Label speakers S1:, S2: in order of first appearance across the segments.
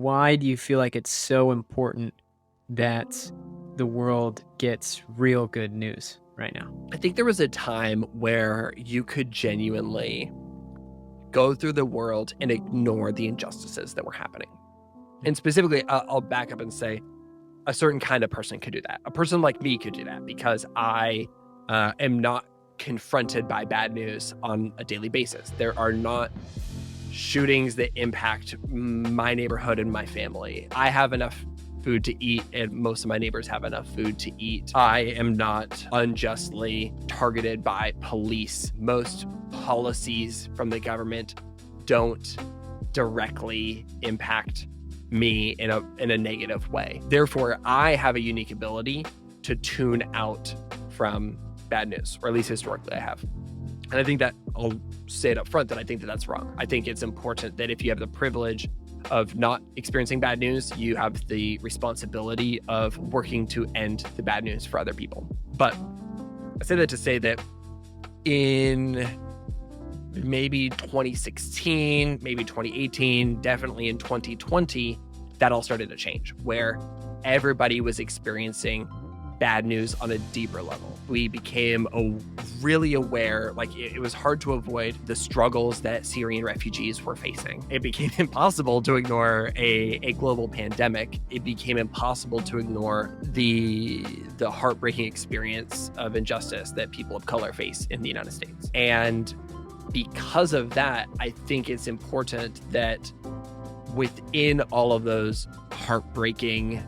S1: why do you feel like it's so important that the world gets real good news right now?
S2: I think there was a time where you could genuinely go through the world and ignore the injustices that were happening. And specifically, I'll back up and say a certain kind of person could do that. A person like me could do that because I am not confronted by bad news on a daily basis. There are not shootings that impact my neighborhood and my family. I have enough food to eat, and most of my neighbors have enough food to eat. I am not unjustly targeted by police. Most policies from the government don't directly impact me in a negative way. Therefore, I have a unique ability to tune out from bad news, or at least historically I have. And I think that I'll say it up front that I think that that's wrong. I think it's important that if you have the privilege of not experiencing bad news, you have the responsibility of working to end the bad news for other people. But I say that to say that in maybe 2016, maybe 2018, definitely in 2020, that all started to change, where everybody was experiencing bad news on a deeper level. We became really aware, like it was hard to avoid the struggles that Syrian refugees were facing. It became impossible to ignore a global pandemic. It became impossible to ignore the heartbreaking experience of injustice that people of color face in the United States. And because of that, I think it's important that within all of those heartbreaking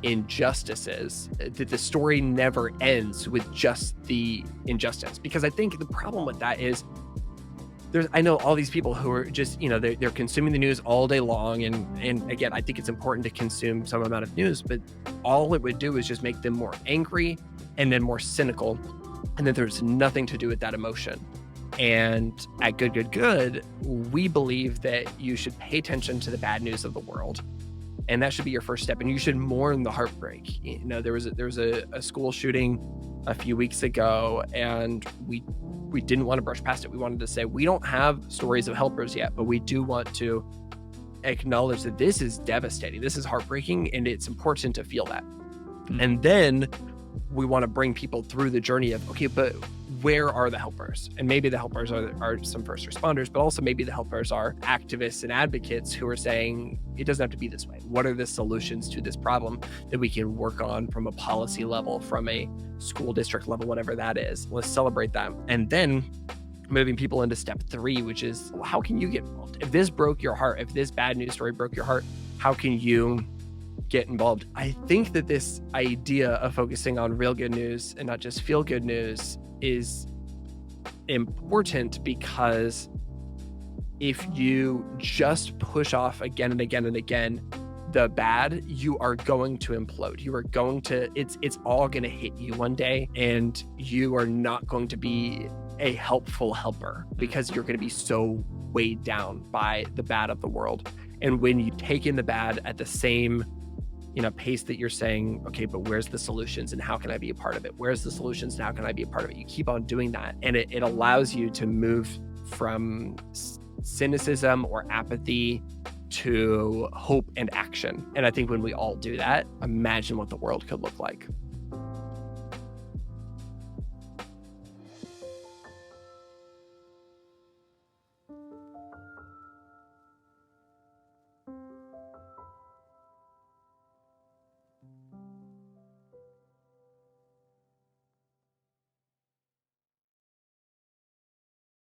S2: injustices, that the story never ends with just the injustice. Because I think the problem with that is I know all these people who are just, they're consuming the news all day long. And again, I think it's important to consume some amount of news, but all it would do is just make them more angry and then more cynical. And then there's nothing to do with that emotion. And at Good, we believe that you should pay attention to the bad news of the world. And that should be your first step. And you should mourn the heartbreak. There was a school shooting a few weeks ago, and we didn't want to brush past it. We wanted to say, we don't have stories of helpers yet, but we do want to acknowledge that this is devastating. This is heartbreaking, and it's important to feel that. Mm-hmm. And then we want to bring people through the journey of, okay, but where are the helpers? And maybe the helpers are some first responders, but also maybe the helpers are activists and advocates who are saying, it doesn't have to be this way. What are the solutions to this problem that we can work on from a policy level, from a school district level, whatever that is? Let's celebrate them. And then moving people into step 3, which is, well, how can you get involved? If this broke your heart, if this bad news story broke your heart, how can you get involved? I think that this idea of focusing on real good news and not just feel good news is important, because if you just push off again and again and again the bad, you are going to implode. You are going to, it's all going to hit you one day, and you are not going to be a helpful helper because you're going to be so weighed down by the bad of the world. And when you take in the bad at the same pace that you're saying, okay, but where's the solutions and how can I be a part of it? Where's the solutions and how can I be a part of it? You keep on doing that. And it allows you to move from cynicism or apathy to hope and action. And I think when we all do that, imagine what the world could look like.